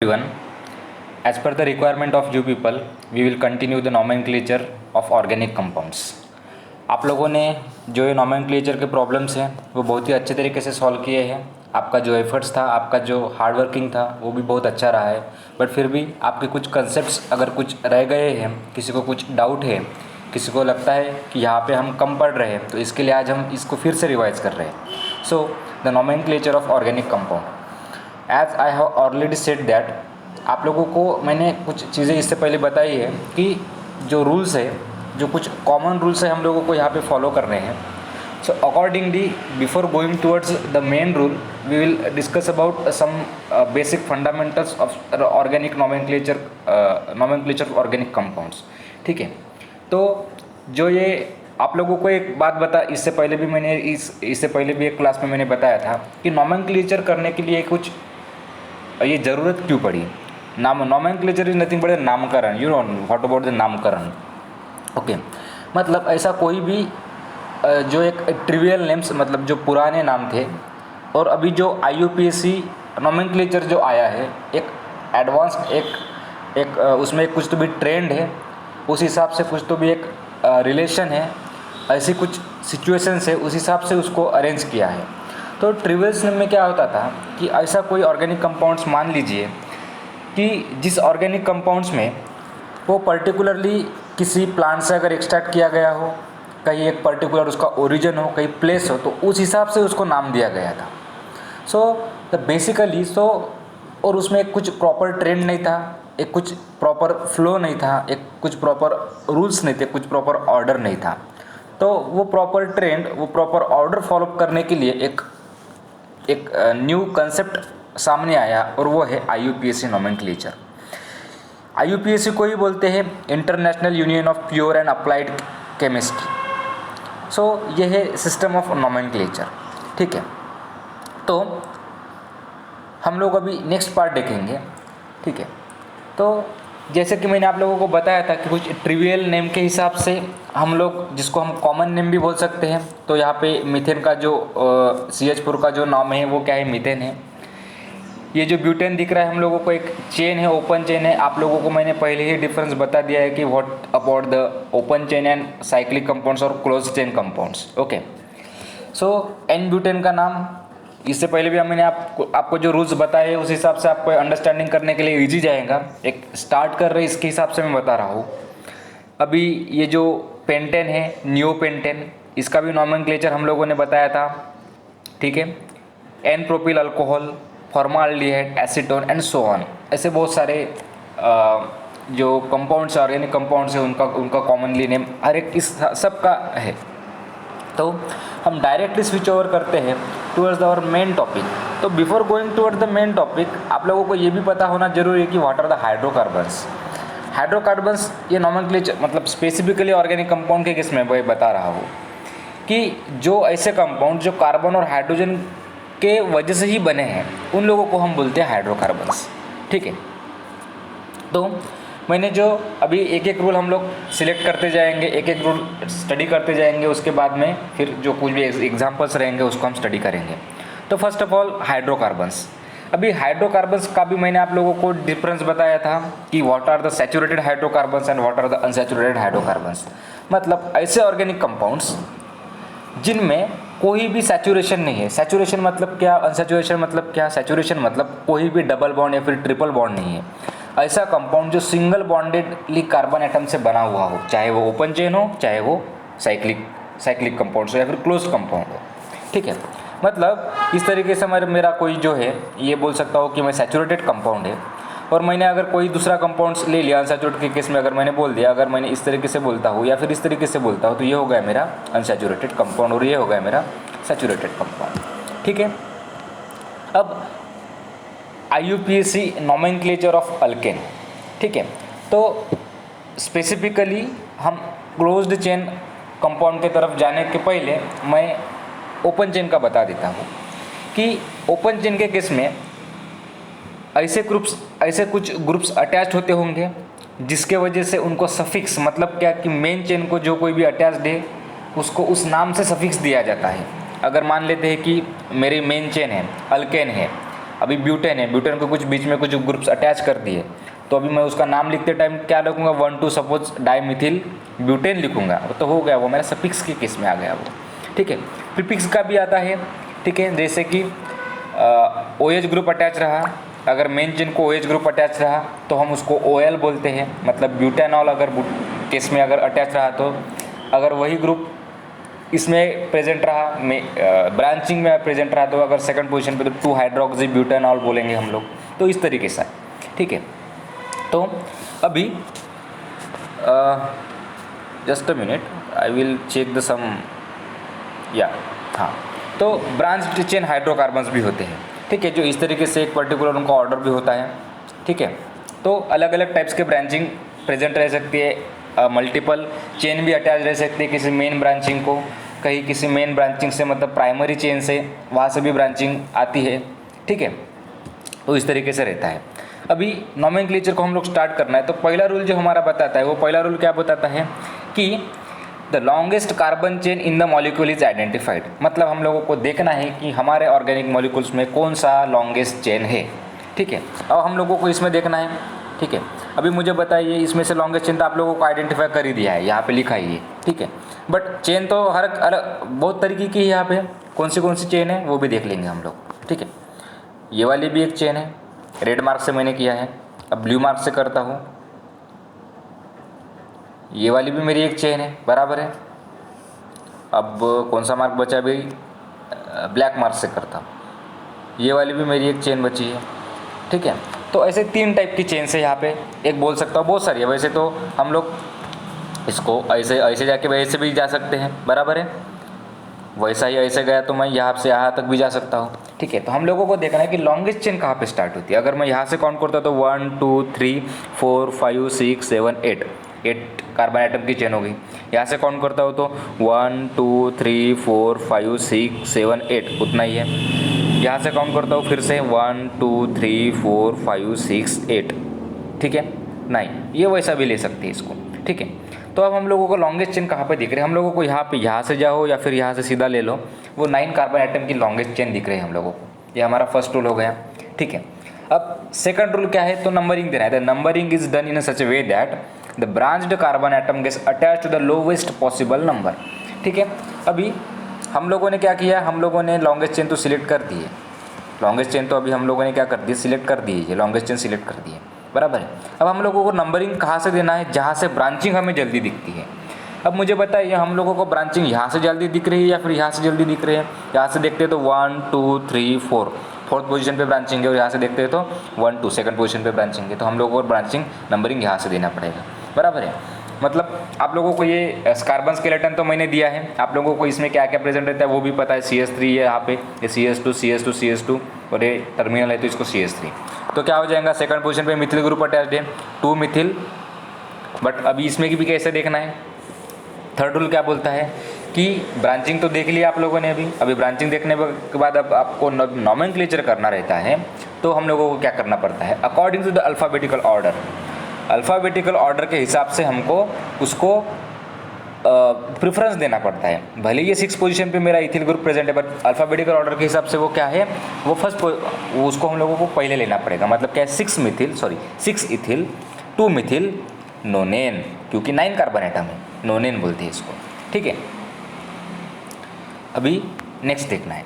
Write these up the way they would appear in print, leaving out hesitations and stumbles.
Everyone, as per the requirement of you people, we will continue the nomenclature of organic compounds. आप लोगों ने जो ये nomenclature के प्रॉब्लम्स हैं वो बहुत ही अच्छे तरीके से सॉल्व किए हैं। आपका जो एफर्ट्स था, आपका जो हार्ड वर्किंग था वो भी बहुत अच्छा रहा है। बट फिर भी आपके कुछ कंसेप्ट्स अगर कुछ रह गए हैं, किसी को कुछ डाउट है, किसी को लगता है कि यहाँ पे हम कम पढ़ रहे हैं, तो इसके लिए आज हम इसको फिर से रिवाइज कर रहे हैं। So the nomenclature of organic compound, as I have already said that, आप लोगों को मैंने कुछ चीज़ें इससे पहले बताई है कि जो रूल्स है, जो कुछ कॉमन रूल्स है हम लोगों को यहाँ पे फॉलो करने हैं। So accordingly, before going towards the main rule, we will discuss about some basic fundamentals of organic nomenclature of organic compounds. ठीक है, तो जो ये आप लोगों को एक बात बता, इससे पहले भी मैंने इससे पहले भी एक क्लास में मैंने बताया था कि नॉमेनक्लेचर करने के लिए कुछ ये ज़रूरत क्यों पड़ी। नॉमेनक्लेचर इज नथिंग बट नामकरण। You know what about the नामकरण? ओके, मतलब ऐसा कोई भी जो एक ट्रिवियल नेम्स, मतलब जो पुराने नाम थे, और अभी जो IUPAC नॉमेनक्लेचर जो आया है, एक एडवांस एक उसमें कुछ तो भी ट्रेंड है, उस हिसाब से कुछ तो भी एक रिलेशन है, ऐसी कुछ सिचुएशंस है, उस हिसाब से उसको अरेंज किया है। तो ट्रिवियल्स में क्या होता था कि ऐसा कोई ऑर्गेनिक कंपाउंड्स, मान लीजिए कि जिस ऑर्गेनिक कंपाउंड्स में वो पर्टिकुलरली किसी प्लांट से अगर एक्सट्रैक्ट किया गया हो, कहीं एक पर्टिकुलर उसका ओरिजिन हो, कहीं प्लेस हो, तो उस हिसाब से उसको नाम दिया गया था। और उसमें कुछ प्रॉपर ट्रेंड नहीं था, एक कुछ प्रॉपर फ्लो नहीं था, एक कुछ प्रॉपर रूल्स नहीं थे, कुछ प्रॉपर ऑर्डर नहीं था। तो वो प्रॉपर ट्रेंड, वो प्रॉपर ऑर्डर फॉलो करने के लिए एक न्यू कंसेप्ट सामने आया, और वो है IUPAC नॉमेनक्लेचर। IUPAC को ही बोलते हैं international union of pure and applied chemistry. So ये है सिस्टम ऑफ नॉमेनक्लेचर। ठीक है, तो हम लोग अभी नेक्स्ट पार्ट देखेंगे। ठीक है, तो जैसे कि मैंने आप लोगों को बताया था कि कुछ ट्रिवियल नेम के हिसाब से हम लोग, जिसको हम कॉमन नेम भी बोल सकते हैं, तो यहाँ पे मीथेन का जो CH4 का जो नाम है वो क्या है, मीथेन है। ये जो ब्यूटेन दिख रहा है हम लोगों को, एक चेन है, ओपन चेन है। आप लोगों को मैंने पहले ही डिफरेंस बता दिया है कि what about the open chain and cyclic compounds और क्लोज चेन कंपाउंड्स। ओके, सो एन ब्यूटेन का नाम, इससे पहले भी मैंने आपको जो रूल्स बताए उस हिसाब से आपको अंडरस्टैंडिंग करने के लिए इजी जाएगा। एक स्टार्ट कर रहे इसके हिसाब से मैं बता रहा हूँ। अभी ये जो पेंटेन है, नियोपेंटेन, इसका भी नॉमेनक्लेचर हम लोगों ने बताया था। ठीक है, n propyl alcohol, formaldehyde, acetone and so on, ऐसे बहुत सारे जो कंपाउंड्स, ऑर्गेनिक कंपाउंड्स है, उनका कॉमनली नेम हर एक इस सब का है। तो हम डायरेक्टली स्विच ओवर करते हैं टुवर्ड्स आवर मेन टॉपिक। तो before going towards the main topic, आप लोगों को ये भी पता होना जरूरी है कि what are the hydrocarbons. Hydrocarbons ये नॉमेनक्लेचर, मतलब स्पेसिफिकली ऑर्गेनिक कंपाउंड के केस में मैं बता रहा हूँ कि जो ऐसे कंपाउंड जो कार्बन और हाइड्रोजन के वजह से ही बने हैं, उन लोगों को हम बोलते हैं हाइड्रोकार्बन्स। ठीक है, तो मैंने जो अभी एक एक रूल हम लोग सिलेक्ट करते जाएंगे, एक एक रूल स्टडी करते जाएंगे, उसके बाद में फिर जो कुछ भी एग्जांपल्स रहेंगे उसको हम स्टडी करेंगे। तो फर्स्ट ऑफ ऑल हाइड्रोकार्बन्स। अभी हाइड्रोकार्बन्स का भी मैंने आप लोगों को डिफरेंस बताया था कि what are the saturated hydrocarbons and what are the unsaturated hydrocarbons. मतलब ऐसे ऑर्गेनिक कंपाउंड्स जिनमें कोई भी सैचुरेशन नहीं है। सैचुरेशन मतलब क्या, अनसैचुरेशन मतलब क्या? सैचुरेशन मतलब कोई भी डबल बॉन्ड या फिर ट्रिपल बॉन्ड नहीं है। ऐसा कंपाउंड जो सिंगल बॉन्डेडली कार्बन एटम से बना हुआ हो, चाहे वो ओपन चेन हो, चाहे वो साइक्लिक कंपाउंड हो या फिर क्लोज कंपाउंड हो। ठीक है, मतलब इस तरीके से मेरा कोई जो है ये बोल सकता हो कि मैं सैचुरेटेड कंपाउंड है, और मैंने अगर कोई दूसरा कंपाउंड्स ले लिया अनसैचुरेटेड के केस में, अगर मैंने बोल दिया, अगर मैंने इस तरीके से बोलता हूँ या फिर इस तरीके से बोलता हूँ, तो ये हो गया मेरा अनसैचुरेटेड कंपाउंड और ये हो गया मेरा सैचुरेटेड कंपाउंड। ठीक है, अब IUPAC नॉमेनक्लेचर ऑफ अल्केन। ठीक है, तो स्पेसिफिकली हम क्लोज्ड चेन कंपाउंड की तरफ जाने के पहले मैं ओपन चेन का बता देता हूँ कि ओपन चेन के केस में ऐसे कुछ ग्रुप्स अटैच्ड होते होंगे जिसके वजह से उनको सफिक्स, मतलब क्या कि मेन चेन को जो कोई भी अटैच्ड है उसको उस नाम से सफिक्स दिया जाता है। अगर मान लेते हैं कि मेरी मेन चेन है, अल्केन है, अभी ब्यूटेन है, ब्यूटेन को कुछ बीच में कुछ ग्रुप्स अटैच कर दिए, तो अभी मैं उसका नाम लिखते टाइम क्या लिखूँगा, 1 2 सपोज डाईमिथिल ब्यूटेन लिखूँगा, तो हो गया, वो मेरा सफिक्स के केस में आ गया वो। ठीक है, प्रीफिक्स का भी आता है। ठीक है, जैसे कि OH ग्रुप अटैच रहा, अगर मेन चेन को OH ग्रुप अटैच रहा तो हम उसको OL बोलते हैं, मतलब ब्यूटेनॉल अगर केस में अगर अटैच रहा, तो अगर वही ग्रुप इसमें प्रेजेंट रहा, ब्रांचिंग में प्रेजेंट रहा, तो अगर सेकंड पोजीशन पे तो 2 हाइड्रोक्सी ब्यूटेनॉल बोलेंगे हम लोग। तो इस तरीके से, ठीक है। तो अभी just a minute, I will check the sum, या हाँ, तो ब्रांच चेन हाइड्रोकार्बन्स भी होते हैं। ठीक है, जो इस तरीके से एक पर्टिकुलर उनका ऑर्डर भी होता है। ठीक है, तो अलग अलग टाइप्स के ब्रांचिंग प्रेजेंट रह सकती है, मल्टीपल चेन भी अटैच रह सकती है किसी मेन ब्रांचिंग को, कहीं किसी मेन ब्रांचिंग से मतलब प्राइमरी चेन से, वहाँ से भी ब्रांचिंग आती है। ठीक है, तो इस तरीके से रहता है। अभी नोमेनक्लेचर को हम लोग स्टार्ट करना है, तो पहला रूल जो हमारा बताता है, वो पहला रूल क्या बताता है कि the longest carbon chain in the molecule is identified. मतलब हम लोगों को देखना है कि हमारे ऑर्गेनिक मॉलिक्यूल्स में कौन सा लॉन्गेस्ट चेन है। ठीक है, अब हम लोगों को इसमें देखना है। ठीक है, अभी मुझे बताइए, इसमें से लॉन्गेस्ट चेन तो आप लोगों को आइडेंटिफाई कर ही दिया है, यहाँ पे लिखा ही है। ठीक है, बट चेन तो हर अलग बहुत तरीके की है, यहाँ पे कौन सी चेन है वो भी देख लेंगे हम लोग। ठीक है, ये वाली भी एक चेन है, रेड मार्क से मैंने किया है। अब ब्लू मार्क से करता हूँ, ये वाली भी मेरी एक चेन है, बराबर है। अब कौन सा मार्क बचा भाई, ब्लैक मार्क से करता हूँ, ये वाली भी मेरी एक चेन बची है। ठीक है, तो ऐसे 3 टाइप की चेन से यहाँ पे एक बोल सकता हूँ, बहुत सारी है वैसे तो, हम लोग इसको ऐसे जाके वैसे भी जा सकते हैं, बराबर है। वैसा ही ऐसे गया तो मैं यहाँ से यहाँ तक भी जा सकता हूँ। ठीक है, तो हम लोगों को देखना है कि लॉन्गेस्ट चेन कहाँ पे स्टार्ट होती है। अगर मैं यहाँ से काउंट करता हूँ तो 1 2 3 4 5 6 7 8 कार्बन आइटम की चेन होगी। यहाँ से काउंट करता हूँ तो 1 2 3 4 5 6 7 8 उतना ही है। यहाँ से काउंट करता हूँ फिर से 1 2 3 4 5 6 8, ठीक है, 9, ये वैसा भी ले सकते हैं इसको। ठीक है, तो अब हम लोगों को लॉन्गेस्ट चेन कहाँ पे दिख रहे हैं, हम लोगों को यहाँ से जाओ या फिर यहाँ से सीधा ले लो, वो 9 कार्बन आइटम की लॉन्गेस्ट चेन दिख रही है हम लोगों को। ये हमारा फर्स्ट रूल हो गया। ठीक है, अब सेकंड रूल क्या है, तो नंबरिंग देना है। The numbering is done in such a way that the branched carbon atom gets attach to the lowest possible number. ठीक है, अभी हम लोगों ने क्या किया, हम लोगों ने लॉन्गेस्ट चेन तो सिलेक्ट कर दी है, लॉन्गेस्ट चेन तो अभी हम लोगों ने क्या कर दी, सिलेक्ट कर दी है, लॉन्गेस्ट चेन सिलेक्ट कर दी है, बराबर है। अब हम लोगों को नंबरिंग कहाँ से देना है, जहाँ से ब्रांचिंग हमें जल्दी दिखती है। अब मुझे बताइए, हम लोगों को ब्रांचिंग यहाँ से जल्दी दिख रही है या फिर यहाँ से जल्दी दिख रही है। यहाँ से देखते हैं तो 1 2 3 4 फोर्थ पोजीशन पे ब्रांचिंग है, और यहाँ से देखते हैं तो 1 2 सेकंड पोजीशन पे ब्रांचिंग है। तो हम लोगों को ब्रांचिंग नंबरिंग यहाँ से देना पड़ेगा, बराबर है। मतलब आप लोगों को ये कार्बन स्केलेटन तो मैंने दिया है, आप लोगों को इसमें क्या क्या प्रेजेंट रहता है वो भी पता है। CH3 है यहाँ पे, ये CH2 CH2 CH2 और ये टर्मिनल है तो इसको CH3। तो क्या हो जाएगा, सेकंड पोजीशन पे मिथिल ग्रुप अटैच्ड है, 2 मिथिल। बट अभी इसमें भी कैसे देखना है, थर्ड रूल क्या बोलता है कि ब्रांचिंग तो देख लिया आप लोगों ने अभी ब्रांचिंग देखने के बाद अब आपको नोमेनक्लेचर करना रहता है। तो हम लोगों को क्या करना पड़ता है, according to the alphabetical order, alphabetical order के हिसाब से हमको उसको प्रेफरेंस देना पड़ता है। भले ये 6 पोजीशन पे मेरा इथिल ग्रुप प्रेजेंट है, बट अल्फ़ाबेटिकल ऑर्डर के हिसाब से वो क्या है, वो फर्स्ट उसको हम लोगों को पहले लेना पड़ेगा। मतलब क्या है, 6 इथिल 2 मिथिल नोनेन, क्योंकि 9 कार्बन आइटम है, नोनेन बोलते हैं इसको। ठीक है, अभी नेक्स्ट देखना है।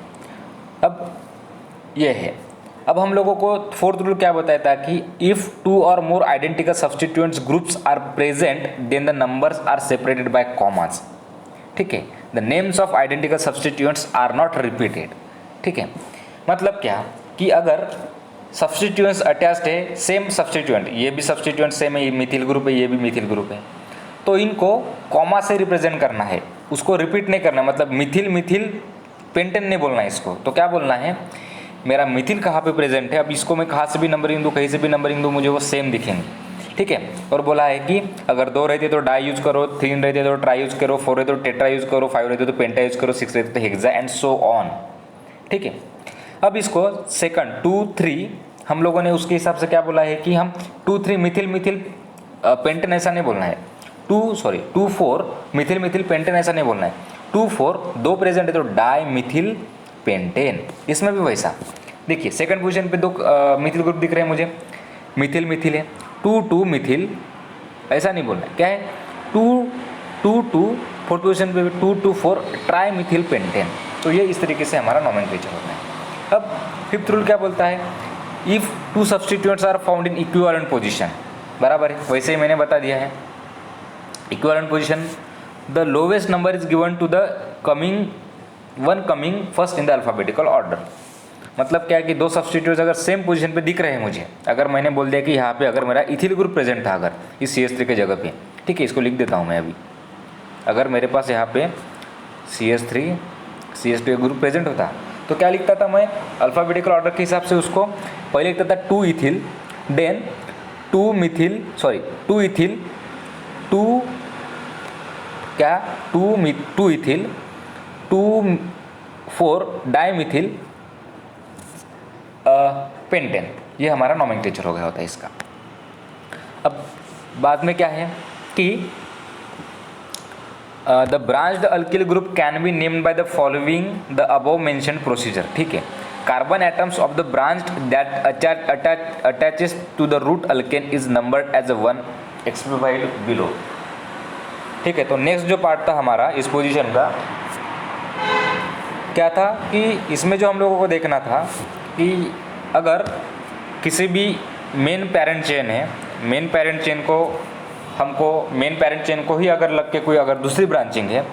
अब ये है, अब हम लोगों को फोर्थ रूल क्या बताता है कि इफ़ 2 और more identical substituents groups are present then the numbers are separated by commas. ठीक है, the names of identical substituents are not repeated. ठीक है, मतलब क्या कि अगर सब्सटीट्यूएंट्स अटैच्ड है, सेम सब्सटीट्यूएंट, ये भी सब्सटीट्यूएंट सेम है, ये मिथिल ग्रुप है, ये भी मिथिल ग्रुप है, तो इनको कॉमा से रिप्रेजेंट करना है, उसको रिपीट नहीं करना। मतलब मिथिल मिथिल पेंटेन नहीं बोलना है इसको। तो क्या बोलना है, मेरा मिथिल कहाँ पे प्रेजेंट है, अब इसको मैं कहाँ से भी नंबरिंग दूँ, कहीं से भी नंबरिंग दूँ, मुझे वो सेम दिखेंगे। ठीक है, और बोला है कि अगर 2 रहते तो डाई यूज करो, 3 रहते तो ट्राई यूज करो, 4 रहते तो टेट्रा यूज करो, 5 रहते तो पेंटा यूज करो, 6 रहते तो हेक्सा एंड सो ऑन। ठीक है, अब इसको सेकंड 2 3 हम लोगों ने उसके हिसाब से क्या बोला है कि हम 2 3 मिथिल मिथिल पेंटेन ऐसा नहीं बोलना है, 2 4 मिथिल मिथिल पेंटेन ऐसा नहीं बोलना है, 2 4 2 प्रेजेंट है तो डाई मिथिल पेंटेन, इसमें भी वैसा देखिए सेकंड पोजीशन पे 2 मिथिल ग्रुप दिख रहे हैं मुझे, मिथिल मिथिल है, 2 मिथिल, ऐसा नहीं बोलना है, क्या है 2 फोर्थ पोजीशन पे 2 ट्राई मिथिल पेंटेन। तो ये इस तरीके से हमारा नोमेनक्लेचर होता है। अब फिफ्थ रूल क्या बोलता है, if 2 substituents are found in equivalent position, बराबर है, वैसे ही मैंने बता दिया है। Equivalent position, the lowest number is given to the coming first in the alphabetical order. मतलब क्या है कि 2 सब्स्टिट्यूट्स अगर सेम पोजीशन पे दिख रहे हैं मुझे, अगर मैंने बोल दिया कि यहाँ पे अगर मेरा इथिल ग्रुप प्रेजेंट था, अगर इस CH3 के जगह पे, ठीक है, इसको लिख देता हूँ मैं अभी, अगर मेरे पास यहाँ पे CH3 CH2 ग्रुप प्रेजेंट होता तो क्या लिखता था मैं, अल्फ़ाबेटिकल ऑर्डर के हिसाब से उसको पहले लिखता था 2 ethyl, then 2 ethyl, 2 ethyl, 2,4 dimethyl pentane. ये हमारा नोमेनक्लेचर हो गया होता है इसका। अब बाद में क्या है कि the branched alkyl group can be named by the following the above mentioned procedure, ठीक है। Carbon atoms of the branch that attaches to the root alkane is numbered as 1 exemplified below, ठीक है। तो नेक्स्ट जो part था हमारा इस position का क्या था कि इसमें जो हम लोगों को देखना था कि अगर किसी भी मेन पेरेंट चेन है, मेन पेरेंट चेन को ही अगर लग के कोई अगर दूसरी ब्रांचिंग है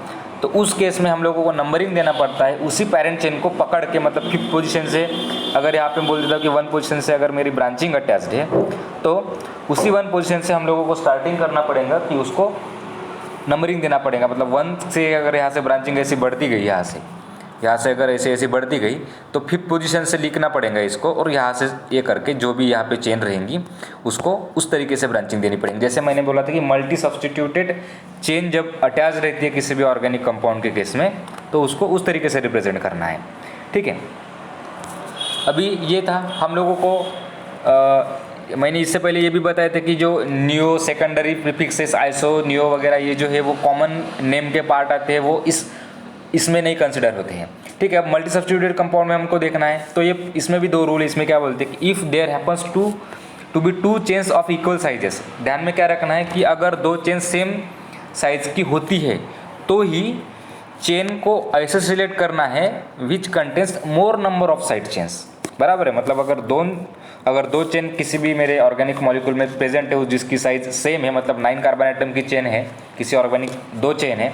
तो उस केस में हम लोगों को नंबरिंग देना पड़ता है उसी पेरेंट चेन को पकड़ के, मतलब 5th पोजीशन से, अगर यहाँ पे बोल देता कि 1 पोजीशन से अगर मेरी ब्रांचिंग अटैच्ड है तो उसी 1 पोजीशन से हम लोगों को स्टार्टिंग करना पड़ेगा कि उसको नंबरिंग देना पड़ेगा। मतलब 1 से अगर यहाँ से ब्रांचिंग ऐसी बढ़ती गई, यहाँ से अगर ऐसे बढ़ती गई तो 5th पोजीशन से लिखना पड़ेगा इसको, और यहाँ से ये करके जो भी यहाँ पे चेन रहेंगी उसको उस तरीके से ब्रांचिंग देनी पड़ेगी। जैसे मैंने बोला था कि मल्टी सब्स्टिट्यूटेड चेन जब अटैच रहती है किसी भी ऑर्गेनिक कंपाउंड के केस में तो उसको उस तरीके से रिप्रेजेंट करना है, ठीक है। अभी ये था हम लोगों को मैंने इससे पहले ये भी बताया था कि जो neo secondary prefixes iso neo वगैरह ये जो है वो कॉमन नेम के पार्ट आते हैं, वो इसमें नहीं कंसिडर होते हैं, ठीक है। अब मल्टी सब्स्टिट्यूटेड कंपाउंड में हमको देखना है तो ये इसमें भी 2 रूल है। इसमें क्या बोलते हैं कि if there happens to be 2 chains of equal sizes, ध्यान में क्या रखना है कि अगर 2 चेन सेम साइज की होती है तो ही चेन को ऐसे सिलेक्ट करना है which contains more number of side chains, बराबर है। मतलब अगर 2 चेन किसी भी मेरे ऑर्गेनिक मॉलिक्यूल में प्रेजेंट है जिसकी साइज सेम है, मतलब 9 कार्बन एटम की चेन है, किसी ऑर्गेनिक 2 चेन है,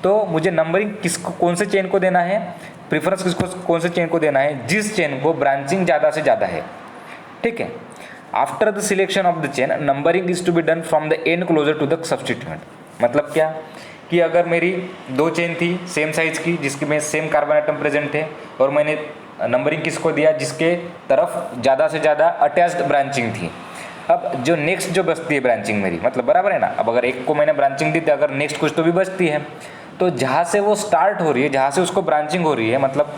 तो मुझे नंबरिंग कौन से चेन को देना है, प्रेफरेंस किसको कौन से चेन को देना है, जिस चेन को ब्रांचिंग ज़्यादा से ज़्यादा है, ठीक है। After the selection of the chain numbering is to be done from the end closer to the substituent. मतलब क्या कि अगर मेरी 2 चेन थी सेम साइज की जिसके में सेम कार्बन एटम प्रेजेंट थे और मैंने नंबरिंग किसको दिया, जिसके तरफ ज़्यादा से ज़्यादा अटैच्ड ब्रांचिंग थी। अब जो नेक्स्ट जो बचती है ब्रांचिंग मेरी, मतलब बराबर है ना, अब अगर एक को मैंने ब्रांचिंग दी थी, अगर नेक्स्ट कुछ तो भी बचती है, तो जहाँ से वो स्टार्ट हो रही है, जहाँ से उसको ब्रांचिंग हो रही है, मतलब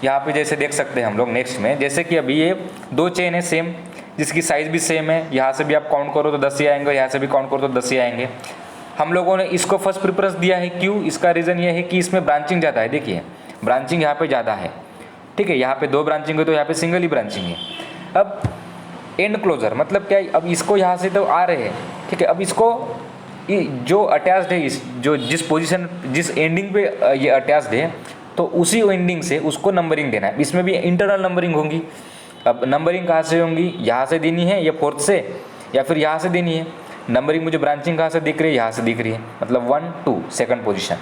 यहाँ पे जैसे देख सकते हैं हम लोग नेक्स्ट में, जैसे कि अभी ये 2 चेन है सेम जिसकी साइज़ भी सेम है, यहाँ से भी आप काउंट करो तो 10 ही आएंगे, यहाँ से भी काउंट करो तो 10 ही आएंगे। हम लोगों ने इसको फर्स्ट प्रेफरेंस दिया है, क्यों? इसका रीज़न ये है कि इसमें ब्रांचिंग ज़्यादा है। देखिए ब्रांचिंग यहाँ पे ज़्यादा है, ठीक है, यहाँ पे 2 ब्रांचिंग है तो यहाँ पे सिंगल ही ब्रांचिंग है। अब एंड क्लोजर मतलब क्या, अब इसको यहाँ से तो आ रहे हैं, ठीक है, अब इसको जो अटैच्ड है जिस पोजीशन जिस एंडिंग पे ये अटैच्ड है तो उसी एंडिंग से उसको नंबरिंग देना है। इसमें भी इंटरनल नंबरिंग होगी। अब नंबरिंग कहाँ से होंगी, यहाँ से देनी है या 4th से, या फिर यहाँ से देनी है। नंबरिंग मुझे ब्रांचिंग कहाँ से दिख रही है, यहाँ से दिख रही है, मतलब 1 2 सेकंड पोजीशन।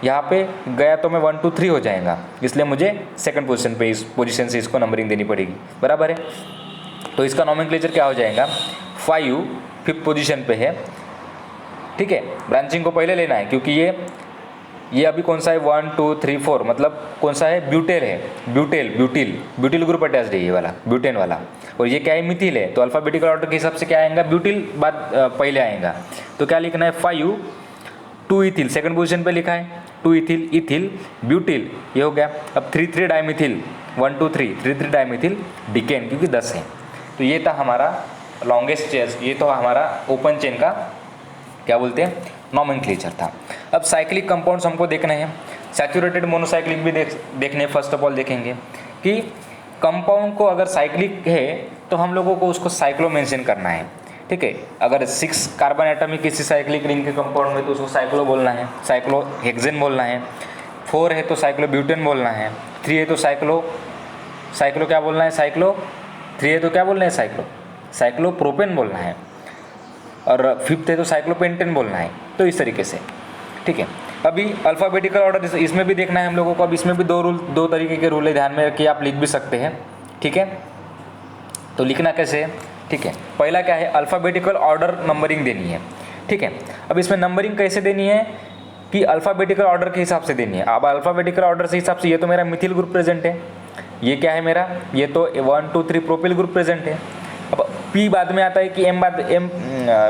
यहाँ पे गया तो मैं 1 2 3 हो जाएगा, इसलिए मुझे सेकंड पोजीशन पे इस पोजीशन से इसको नंबरिंग देनी पड़ेगी, बराबर है। तो इसका नोमेनक्लेचर क्या हो जाएगा, 5 5th पोजीशन पे है, ठीक है। ब्रांचिंग को पहले लेना है क्योंकि ये अभी कौन सा है, 1 2 3 4, मतलब कौन सा है, ब्यूटेल है, ब्यूटिल ग्रुप अटैच्ड है ये वाला, ब्यूटेन वाला, और ये क्या है, मिथिल है। तो अल्फाबेटिकल ऑर्डर के हिसाब से क्या आएगा, ब्यूटिल बाद पहले आएगा। तो क्या लिखना है, 5 2 इथिल सेकंड पोजीशन पे लिखा है, 2 इथिल ब्यूटिल, ये हो गया। अब 3 3 डाइमिथिल, 1 2 3 3 3 डाइमिथिल डिकेन, क्योंकि 10 है। तो ये था हमारा लॉन्गेस्ट चेन, ये तो हमारा ओपन चेन का क्या बोलते हैं, नोमेनक्लेचर था। अब साइक्लिक कंपाउंड्स हमको देखने हैं, सैचुरेटेड मोनोसाइक्लिक भी देखने। फर्स्ट ऑफ ऑल देखेंगे कि कंपाउंड को अगर साइक्लिक है तो हम लोगों को उसको साइक्लो मेंशन करना है, ठीक है। अगर 6 कार्बन एटम है किसी साइक्लिक रिंग के कंपाउंड में तो उसको साइक्लो बोलना है, साइक्लो हेक्सेन बोलना है। 4 है तो साइक्लो ब्यूटेन बोलना है। 3 है तो साइक्लो क्या बोलना है, साइक्लो 3 है तो क्या बोलना है, साइक्लो प्रोपेन बोलना है। और 5th है तो साइक्लोपेंटेन बोलना है। तो इस तरीके से, ठीक है। अभी अल्फ़ाबेटिकल ऑर्डर इसमें भी देखना है हम लोगों को। अब इसमें भी 2 तरीके के रूल है, ध्यान में रखिए, आप लिख भी सकते हैं, ठीक है। तो लिखना कैसे है, ठीक है। पहला क्या है, अल्फ़ाबेटिकल ऑर्डर नंबरिंग देनी है, ठीक है। अब इसमें नंबरिंग कैसे देनी है कि अल्फ़ाबेटिकल ऑर्डर के हिसाब से देनी है। अब अल्फ़ाबेटिकल ऑर्डर से हिसाब से ये तो मेरा मिथिल ग्रुप प्रेजेंट है, ये क्या है मेरा, ये तो 1 2 3 प्रोपिल ग्रुप प्रेजेंट है। अब पी बाद में आता है कि एम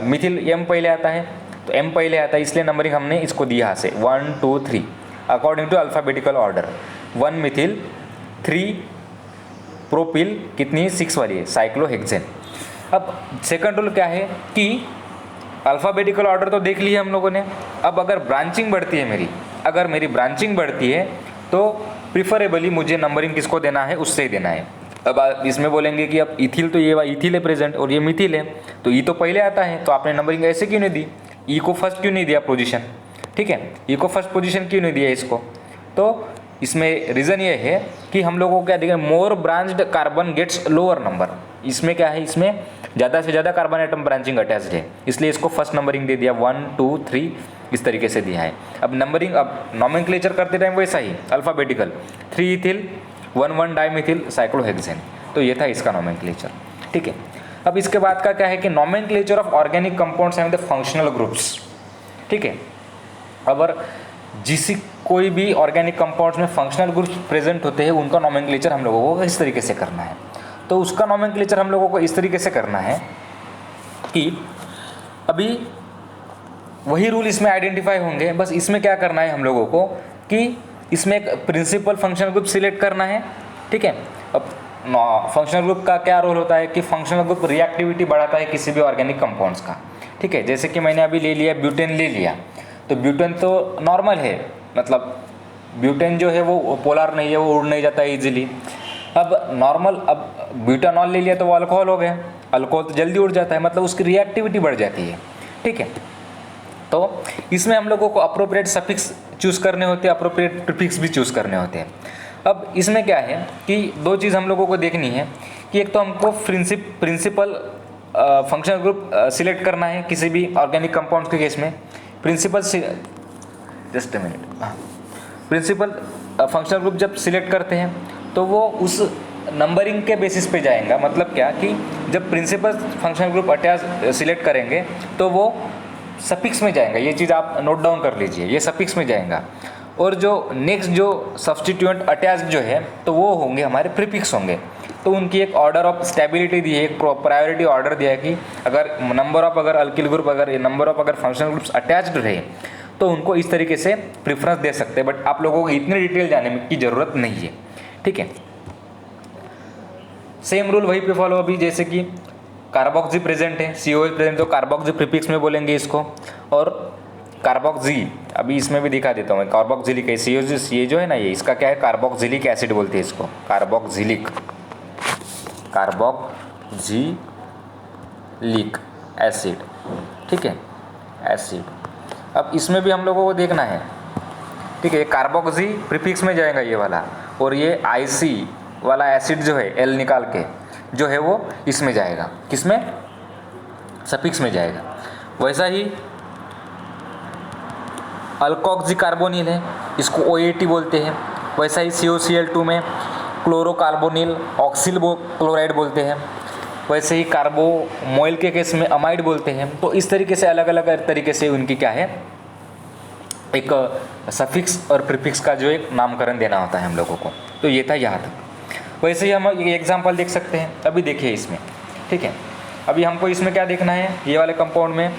मिथिल एम पहले आता है, तो एम पहले आता है, इसलिए नंबरिंग हमने इसको दी यहाँ से 1 2 3 according to alphabetical order. 1 methyl, 3 propyl, कितनी 6 वाली है, साइक्लोहेक्सेन। अब सेकंड रूल क्या है कि अल्फ़ाबेटिकल ऑर्डर तो देख लिया हम लोगों ने। अब अगर ब्रांचिंग बढ़ती है अगर मेरी ब्रांचिंग बढ़ती है तो प्रिफरेबली मुझे नंबरिंग किसको देना है, उससे ही देना है। अब आप इसमें बोलेंगे कि अब इथिल तो ये इथिल है प्रेजेंट और ये मिथिल है, तो ई तो पहले आता है, तो आपने नंबरिंग ऐसे क्यों नहीं दी, ई को फर्स्ट क्यों नहीं दिया पोजीशन, ठीक है, ई को फर्स्ट पोजीशन क्यों नहीं दिया इसको। तो इसमें रीज़न ये है कि हम लोगों को क्या देखें, more branched carbon gets lower number. इसमें क्या है, इसमें ज़्यादा से ज़्यादा कार्बन एटम ब्रांचिंग अटैच्ड है, इसलिए इसको फर्स्ट नंबरिंग दे दिया, 1 2 3 इस तरीके से दिया है। अब नंबरिंग, अब नॉमेनक्लेचर करते टाइम वैसा ही अल्फ़ाबेटिकल, 3 इथिल 1 1 डाइमिथिल साइक्लोहेक्सेन, तो ये था इसका नॉमेनक्लेचर, ठीक है। अब इसके बाद का क्या है कि nomenclature of organic compounds and the functional groups, ठीक है। अगर कोई भी ऑर्गेनिक कंपाउंड्स में फंक्शनल ग्रुप्स प्रेजेंट होते हैं, उनका नॉमेनक्लेचर हम लोगों को इस तरीके से करना है। तो उसका नॉमेनक्लेचर हम लोगों को इस तरीके से करना है कि अभी वही रूल इसमें आइडेंटिफाई होंगे, बस इसमें क्या करना है हम लोगों को कि इसमें एक प्रिंसिपल फंक्शनल ग्रुप सिलेक्ट करना है, ठीक है। अब फंक्शनल ग्रुप का क्या रोल होता है कि फंक्शनल ग्रुप रिएक्टिविटी बढ़ाता है किसी भी ऑर्गेनिक कंपाउंड्स का, ठीक है। जैसे कि मैंने अभी ले लिया ब्यूटेन ले लिया, तो ब्यूटेन तो नॉर्मल है, मतलब ब्यूटेन जो है वो पोलर नहीं है, वो उड़ नहीं जाता है ईजिली। अब नॉर्मल, अब ब्यूटानॉल ले लिया तो वो अल्कोहल हो गया, अल्कोहल तो जल्दी उड़ जाता है, मतलब उसकी रिएक्टिविटी बढ़ जाती है, ठीक है। तो इसमें हम लोगों को अप्रोप्रिएट सफिक्स चूज़ करने होते हैं, अप्रोप्रिएट प्रीफिक्स भी चूज़ करने होते हैं। अब इसमें क्या है कि 2 चीज़ हम लोगों को देखनी है कि एक तो हमको प्रिंसिपल फंक्शनल ग्रुप सिलेक्ट करना है किसी भी ऑर्गेनिक कंपाउंड के केस में। प्रिंसिपल फंक्शनल ग्रुप जब सिलेक्ट करते हैं तो वो उस नंबरिंग के बेसिस पे जाएगा। मतलब क्या कि जब principal functional group attach select करेंगे तो वो सफिक्स में जाएगा, ये चीज़ आप नोट डाउन कर लीजिए, ये सफिक्स में जाएगा। और जो नेक्स्ट जो सब्स्टिट्यूएंट अटैच जो है तो वो होंगे हमारे प्रीफिक्स होंगे। तो उनकी एक ऑर्डर ऑफ स्टेबिलिटी दी है, एक प्रायोरिटी ऑर्डर दिया है कि अगर नंबर ऑफ अगर अल्किल ग्रुप अगर नंबर ऑफ अगर फंक्शनल ग्रुप्स अटैच्ड रहे तो उनको इस तरीके से प्रेफरेंस दे सकते हैं। बट आप लोगों को इतनी डिटेल जाने की ज़रूरत नहीं है, ठीक है। सेम रूल वहीं पे फॉलो अभी, जैसे कि कार्बोक्सी प्रेजेंट है, COH प्रेजेंट, तो कार्बोक्सी प्रीफिक्स में बोलेंगे इसको। और कार्बोक्सी अभी इसमें भी दिखा देता हूँ मैं, कार्बोक्सिलिक है, COH ये जो है ना, ये इसका क्या है, कार्बोक्सिलिक एसिड बोलते हैं इसको, कार्बोक्सिलिक एसिड, ठीक है, एसिड। अब इसमें भी हम लोगों को देखना है, ठीक है, कार्बोक्सी प्रीफिक्स में जाएगा ये वाला, और ये IC वाला एसिड जो है L निकाल के जो है वो इसमें जाएगा, किसमें, सफिक्स में जाएगा। वैसा ही अल्कोक्सी कार्बोनिल है, इसको OAT बोलते हैं। वैसा ही COCl2 में क्लोरोकार्बोनिल ऑक्सिल क्लोराइड बोलते हैं। वैसे ही कार्बोमोइल के केस में अमाइड बोलते हैं। तो इस तरीके से अलग अलग तरीके से उनकी क्या है, एक सफिक्स और प्रीफिक्स का जो एक नामकरण देना होता है हम लोगों को। तो ये था यहाँ तक। वैसे ही हम एग्जाम्पल देख सकते हैं, अभी देखिए इसमें, ठीक है। अभी हमको इसमें क्या देखना है, ये वाले कंपाउंड में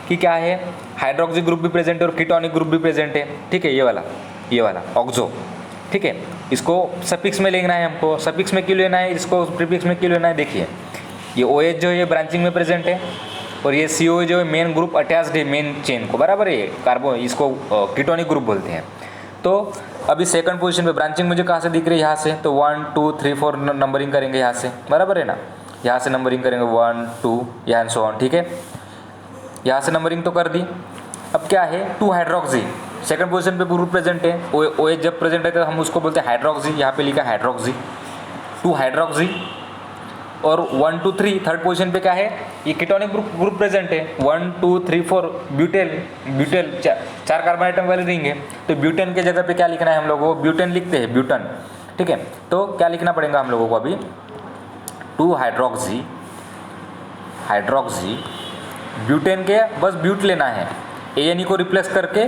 कि क्या है, हाइड्रोक्सी ग्रुप भी प्रेजेंट है और कीटोनिक ग्रुप भी प्रेजेंट है, ठीक है, ये वाला ऑक्सो, ठीक है। इसको सफिक्स में लेना है हमको, सफिक्स में क्यों लेना है, इसको प्रीफिक्स में क्यों लेना है, देखिए ये OH जो है ये ब्रांचिंग में प्रेजेंट है और ये CO जो है मेन ग्रुप अटैच्ड है मेन चेन को, बराबर है, कार्बो इसको कीटोनिक ग्रुप बोलते हैं। तो अभी सेकंड पोजीशन पे ब्रांचिंग मुझे कहाँ से दिख रही है, यहाँ से, तो 1 2 3 4 नंबरिंग करेंगे यहाँ से, बराबर है ना, यहाँ से नंबरिंग करेंगे 1 2 या एंड सो ऑन, ठीक है। यहाँ से नंबरिंग तो कर दी। अब क्या है, 2 हाइड्रोक्सी सेकंड पोजीशन पे ग्रुप प्रेजेंट है, ओ एच जब प्रेजेंट है तो हम उसको बोलते हैं हाइड्रोक्सी, यहाँ पे लिखा हाइड्रोक्सी, 2 हाइड्रोक्सी। और 1 2 3 थर्ड पोजीशन पे क्या है, ये कीटोनिक ग्रुप प्रेजेंट है, 1 2 3 4 ब्यूटेल 4 कार्बन आइटम वाली रिंग है, तो ब्यूटेन के जगह पे क्या लिखना है हम लोगों को, ब्यूटेन लिखते हैं, ब्यूटन, ठीक है। तो क्या लिखना पड़ेगा हम लोगों को अभी, 2 हाइड्रोक्सी ब्यूटेन के बस ब्यूट लेना है, ANE को रिप्लेस करके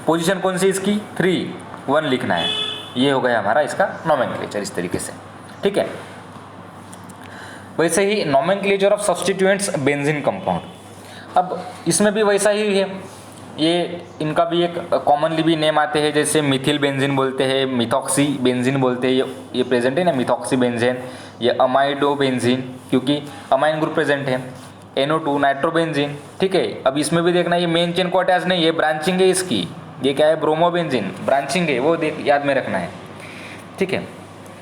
पोजीशन कौन सी इसकी 3 1 लिखना है। ये हो गया हमारा इसका नोमेनक्लेचर इस तरीके से, ठीक है। वैसे ही nomenclature of substituents benzene compound, अब इसमें भी वैसा ही है, ये इनका भी एक कॉमनली भी नेम आते हैं, जैसे मिथिल बेंजीन बोलते हैं, मिथॉक्सी बेंजीन बोलते हैं, ये प्रेजेंट है ना मिथॉक्सी बेंजीन, ये अमाइडो बेंजीन क्योंकि अमाइन ग्रुप प्रेजेंट है, NO2 नाइट्रोबेंजीन, ठीक है। अब इसमें भी देखना ये मेन चेन को अटैच नहीं है, ब्रांचिंग है इसकी, ये क्या है ब्रोमोबेंजीन, ब्रांचिंग है, वो देख याद में रखना है, ठीक है।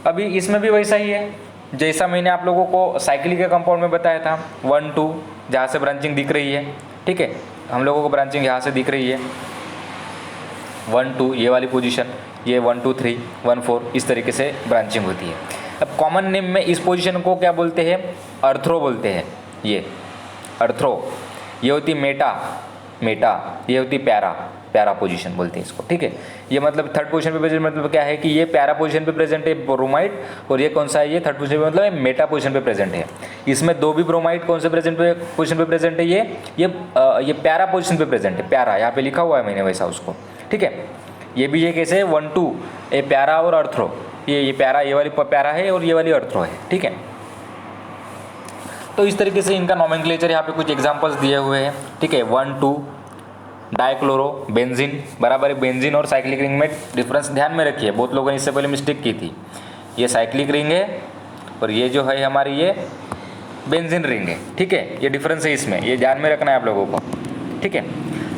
अभी इसमें भी वैसा ही है, जैसा मैंने आप लोगों को साइक्लिक के कंपाउंड में बताया था, 1 2 जहाँ से ब्रांचिंग दिख रही है, ठीक है, हम लोगों को ब्रांचिंग यहाँ से दिख रही है, 1 2 ये वाली पोजीशन, ये 1 2 3 1 4 इस तरीके से ब्रांचिंग होती है। अब कॉमन नेम में इस पोजीशन को क्या बोलते हैं, अर्थ्रो बोलते हैं, ये अर्थ्रो, ये होती मेटा, ये होती प्यारा पोजीशन बोलते हैं इसको, ठीक है। ये मतलब थर्ड पोजीशन पे प्रेजेंट, मतलब क्या है कि ये प्यारा पोजीशन पे प्रेजेंट है ब्रोमाइड, और ये कौन सा है, ये थर्ड पोजीशन पे मतलब मेटा पोजीशन पे प्रेजेंट है। इसमें 2 भी ब्रोमाइड कौन से पोजीशन पे प्रेजेंट है, ये प्यारा पोजीशन पे प्रेजेंट है, प्यारा यहाँ पे लिखा हुआ है मैंने वैसा उसको, ठीक है। ये भी ये कैसे 1 2 ये प्यारा और अर्थ्रो, ये प्यारा, ये वाली प्यारा है और ये वाली अर्थ्रो है, ठीक है। तो इस तरीके से इनका नोमेनक्लेचर यहाँ पे कुछ एग्जांपल्स दिए हुए हैं, ठीक है। 1 2 डाइक्लोरो बेंजीन, बराबर है, बेंजीन और साइक्लिक रिंग में डिफरेंस ध्यान में रखिए, बहुत लोगों ने इससे पहले मिस्टेक की थी, ये साइक्लिक रिंग है और ये जो है हमारी ये बेंजीन रिंग है, ठीक है, ये डिफरेंस है इसमें, ये ध्यान में रखना है आप लोगों को, ठीक है।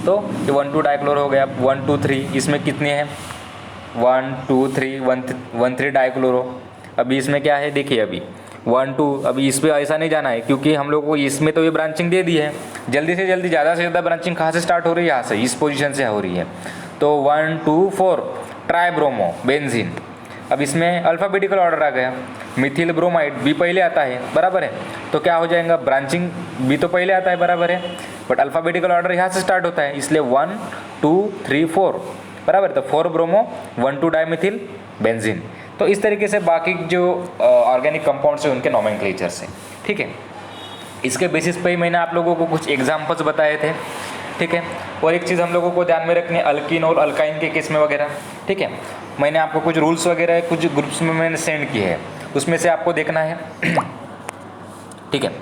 तो ये 1 2 डाइक्लोरो हो गया, 1 2 3 इसमें कितने हैं, 1 2 3 1 3 डाइक्लोरो। अभी इसमें क्या है देखिए, अभी 1 2, अभी इस पर ऐसा नहीं जाना है क्योंकि हम लोग को इसमें तो ये ब्रांचिंग दे दी है, जल्दी से जल्दी ज़्यादा से ज़्यादा ब्रांचिंग कहाँ से स्टार्ट हो रही है, यहाँ से, इस पोजीशन से हो रही है। तो 1 2 4 ट्राइब्रोमो बेंजीन, अब इसमें अल्फ़ाबेटिकल ऑर्डर आ गया, मिथिल ब्रोमाइड बी पहले आता है, बराबर है, तो क्या हो जाएगा, ब्रांचिंग बी तो पहले आता है, बराबर है, बट अल्फ़ाबेटिकल ऑर्डर यहाँ से स्टार्ट होता है, इसलिए 1 2 3 4, बराबर, तो 4 ब्रोमो 1 2 डाइमिथिल बेंजीन। तो इस तरीके से बाकी जो ऑर्गेनिक कंपाउंड्स हैं उनके नोमेनक्लेचर से, ठीक है। इसके बेसिस पे ही मैंने आप लोगों को कुछ एग्जांपल्स बताए थे, ठीक है। और एक चीज़ हम लोगों को ध्यान में रखनी है, अल्कीन और अल्काइन के केस में वगैरह, ठीक है, मैंने आपको कुछ रूल्स वगैरह कुछ ग्रुप्स में मैंने सेंड किए हैं, उसमें से आपको देखना है, ठीक है।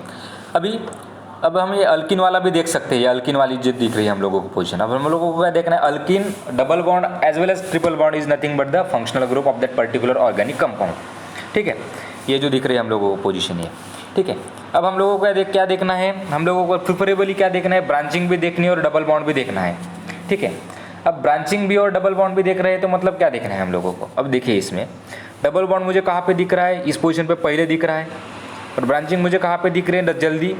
अब हम ये अल्किन वाला भी देख सकते हैं, ये अल्किन वाली जो दिख रही है हम लोगों को पोजीशन, अब हम लोगों को क्या देखना है, alkene double bond as well as triple bond is nothing but the functional group of that particular organic compound, ठीक है। ये जो दिख रही है हम लोगों को पोजीशन ये, ठीक है। अब हम लोगों को क्या देखना है, हम लोगों को प्रिफरेबली क्या देखना है, ब्रांचिंग भी देखनी है और डबल बॉन्ड भी देखना है, ठीक है। अब ब्रांचिंग भी और डबल बॉन्ड भी देख रहे हैं तो मतलब क्या देखना है हम लोगों को, अब देखिए इसमें डबल बॉन्ड मुझे कहाँ पे दिख रहा है, इस पोजीशन पे पहले दिख रहा है, और ब्रांचिंग मुझे कहाँ पे दिख रही है, जल्दी,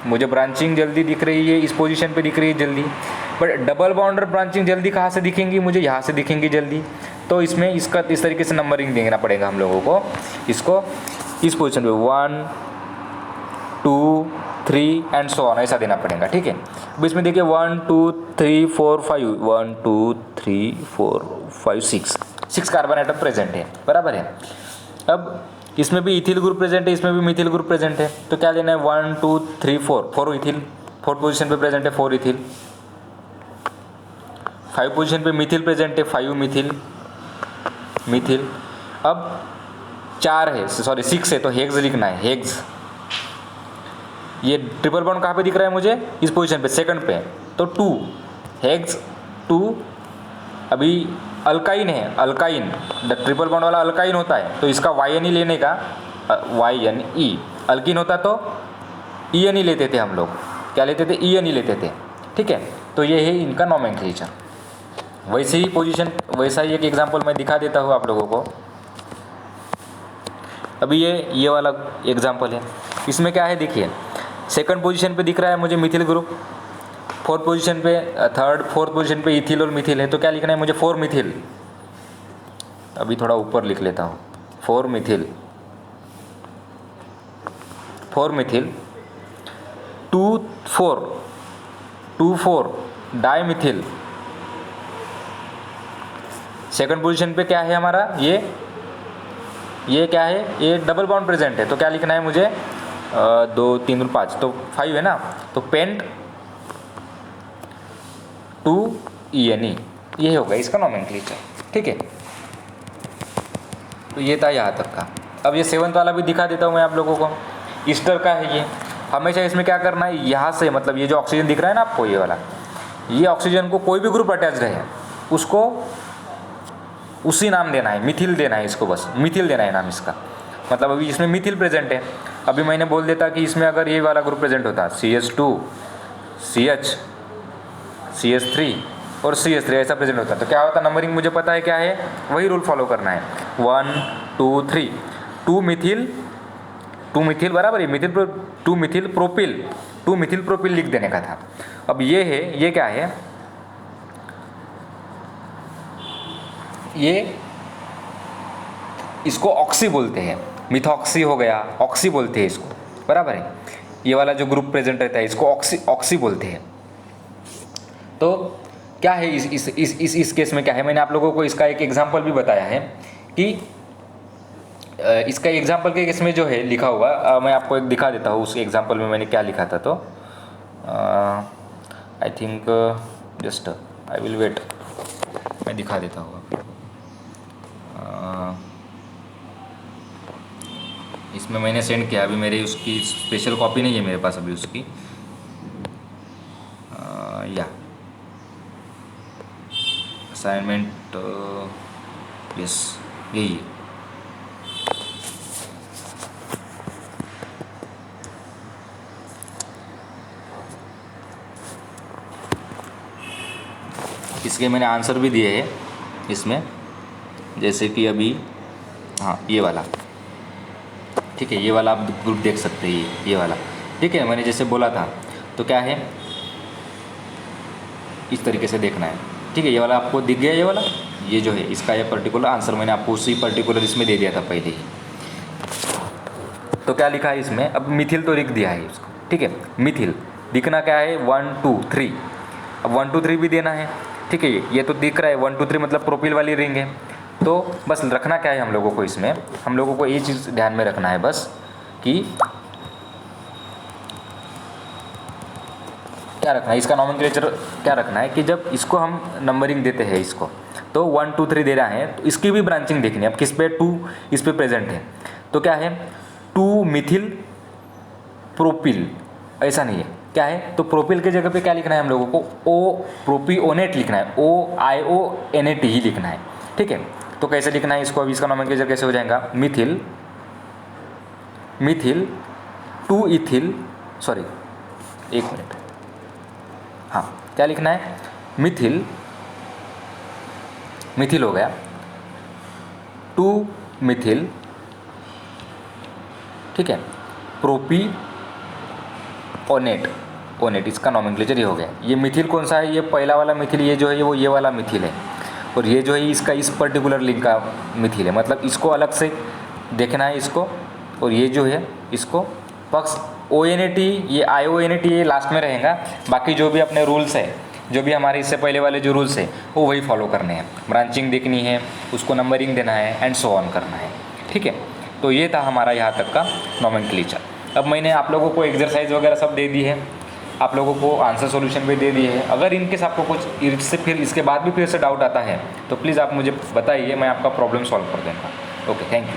मुझे ब्रांचिंग जल्दी दिख रही है, इस पोजीशन पे दिख रही है जल्दी, बट डबल बॉन्ड और ब्रांचिंग जल्दी कहाँ से दिखेंगी, मुझे यहाँ से दिखेंगी जल्दी। तो इसमें इसका इस तरीके से नंबरिंग देना पड़ेगा हम लोगों को, इसको इस पोजीशन पे 1 2 3 एंड सो ऑन ऐसा देना पड़ेगा, ठीक है। अब इसमें देखिए 1 2 3 4 5 1 2 3 4 5 6 कार्बन आइटम प्रेजेंट है, बराबर है। अब इसमें भी इथिल ग्रुप प्रेजेंट है, इसमें भी मिथिल ग्रुप प्रेजेंट है, तो क्या लेना है 1 2 3 4 इथिल, 4 पोजीशन पे प्रेजेंट है 4 इथिल, 5 पोजीशन पे मिथिल प्रेजेंट है 5 मिथिल। अब 4 है, सॉरी 6 है, तो हेक्स लिखना है, हेक्स। ये ट्रिपल बॉन्ड कहाँ पे दिख रहा है मुझे, इस पोजीशन पे सेकंड पे, तो 2 हेक्स 2। अभी अल्काइन है, अल्काइन ट्रिपल बॉन्ड वाला अल्काइन होता है, तो इसका YNE लेने का, YNE अल्किन होता तो ENE लेते थे हम लोग, क्या लेते थे, ENE लेते थे, ठीक है। तो ये है इनका नोमेनक्लेचर, वैसे ही पोजीशन, वैसा ही एक एग्जांपल मैं दिखा देता हूँ आप लोगों को। अभी ये वाला एग्जांपल है, इसमें क्या है देखिए, सेकंड पोजीशन पे दिख रहा है मुझे मिथिल ग्रुप, फोर्थ पोजीशन पे, थर्ड फोर्थ पोजीशन पे इथिल और मिथिल है। तो क्या लिखना है मुझे, 4 मिथिल। अभी थोड़ा ऊपर लिख लेता हूँ, 4 methyl, 4 methyl, 2,4 dimethyl. Second position पे क्या है हमारा, ये क्या है, ये डबल बॉन्ड प्रेजेंट है। तो क्या लिखना है मुझे, 2 3 और 5, तो 5 है ना। तो पेंट 2ENE, ये होगा इसका नोमेनक्लेचर। ठीक है, तो ये था यहाँ तक का। अब ये 7th वाला भी दिखा देता हूँ मैं आप लोगों को। ईस्टर का है ये। हमेशा इसमें क्या करना है, यहाँ से मतलब ये जो ऑक्सीजन दिख रहा है ना आपको, ये वाला, ये ऑक्सीजन को कोई भी ग्रुप अटैच्ड है उसको उसी नाम देना है, मिथिल देना है इसको, बस मिथिल देना है नाम इसका। मतलब अभी इसमें मिथिल प्रेजेंट है, अभी मैंने बोल देता कि इसमें अगर ये वाला ग्रुप प्रेजेंट होता, CH2 CH CH3 और CH3 ऐसा प्रेजेंट होता, तो क्या होता, नंबरिंग मुझे पता है क्या है, वही रूल फॉलो करना है, 1 2 3, 2 मिथिल बराबर है मिथिल, 2 मिथिल प्रोपिल, 2 मिथिल प्रोपिल लिख देने का था। अब ये है, ये क्या है, ये इसको ऑक्सी बोलते हैं, मिथॉक्सी हो गया, ऑक्सी बोलते हैं इसको, बराबर है। ये वाला जो ग्रुप प्रेजेंट रहता है इसको ऑक्सी बोलते हैं। तो क्या है इस केस में क्या है, मैंने आप लोगों को इसका एक एग्जांपल भी बताया है कि इसका एग्जांपल के केस में जो है लिखा हुआ, मैं आपको एक दिखा देता हूँ उस एग्जांपल में मैंने क्या लिखा था। तो I think just I will wait, मैं दिखा देता हूँ। इसमें मैंने सेंड किया, अभी मेरी उसकी स्पेशल कॉपी नहीं है मेरे पास अभी उसकी, या असाइनमेंट, यस यही है। इसके मैंने आंसर भी दिए हैं इसमें, जैसे कि अभी हाँ ये वाला, ठीक है, ये वाला आप ग्रुप देख सकते हैं, ये वाला, ठीक है, मैंने जैसे बोला था। तो क्या है, इस तरीके से देखना है, ठीक है। ये वाला आपको दिख गया, ये वाला, ये जो है इसका ये पर्टिकुलर आंसर मैंने आपको उसी पर्टिकुलर इसमें दे दिया था पहले ही। तो क्या लिखा है इसमें, अब मिथिल तो लिख दिया है इसको, ठीक है। मिथिल दिखना क्या है, 1 2 3, अब 1 2 3 भी देना है, ठीक है। ये तो दिख रहा है 1 2 3 मतलब प्रोपिल वाली रिंग है। तो बस रखना क्या है हम लोगों को इसमें, हम लोगों को ये चीज़ ध्यान में रखना है बस कि क्या रखना है, इसका नॉमेनक्लेचर क्या रखना है कि जब इसको हम नंबरिंग देते हैं इसको, तो 1 2 3 दे रहा है, तो इसकी भी ब्रांचिंग देखनी है। अब किस पे, 2 इस पे प्रेजेंट है, तो क्या है 2 मिथिल प्रोपिल, ऐसा नहीं है, क्या है, तो प्रोपिल के जगह पे क्या लिखना है हम लोगों को, ओ प्रोपिओनेट लिखना है, OIONAT ही लिखना है, ठीक है। तो कैसे लिखना है इसको, अभी इसका नॉमेनक्लेचर कैसे हो जाएगा, मिथिल 2 इथिल, सॉरी एक मिनट, हाँ क्या लिखना है, मिथिल हो गया, 2 मिथिल, ठीक है, प्रोपिओनेट, इसका नॉमेनक्लेचर ये हो गया। ये मिथिल कौन सा है, ये पहला वाला मिथिल, ये जो है वो ये वाला मिथिल है, और ये जो है इसका इस पर्टिकुलर लिंक का मिथिल है, मतलब इसको अलग से देखना है इसको, और ये जो है इसको पक्ष ONAT, ये IONAT ये लास्ट में रहेगा, बाकी जो भी अपने रूल्स है, जो भी हमारे इससे पहले वाले जो रूल्स है वो वही फॉलो करने हैं, ब्रांचिंग देखनी है, उसको नंबरिंग देना है एंड सो ऑन करना है, ठीक है। तो ये था हमारा यहाँ तक का नॉमेनक्लेचर। अब मैंने आप लोगों को एक्सरसाइज वगैरह सब दे दी है, आप लोगों को आंसर सॉल्यूशन भी दे दिए है। अगर इनकेस आपको कुछ इससे फिर इसके बाद भी फिर से डाउट आता है तो प्लीज़ आप मुझे बताइए, मैं आपका प्रॉब्लम सॉल्व कर दूँगा। Okay, thank you.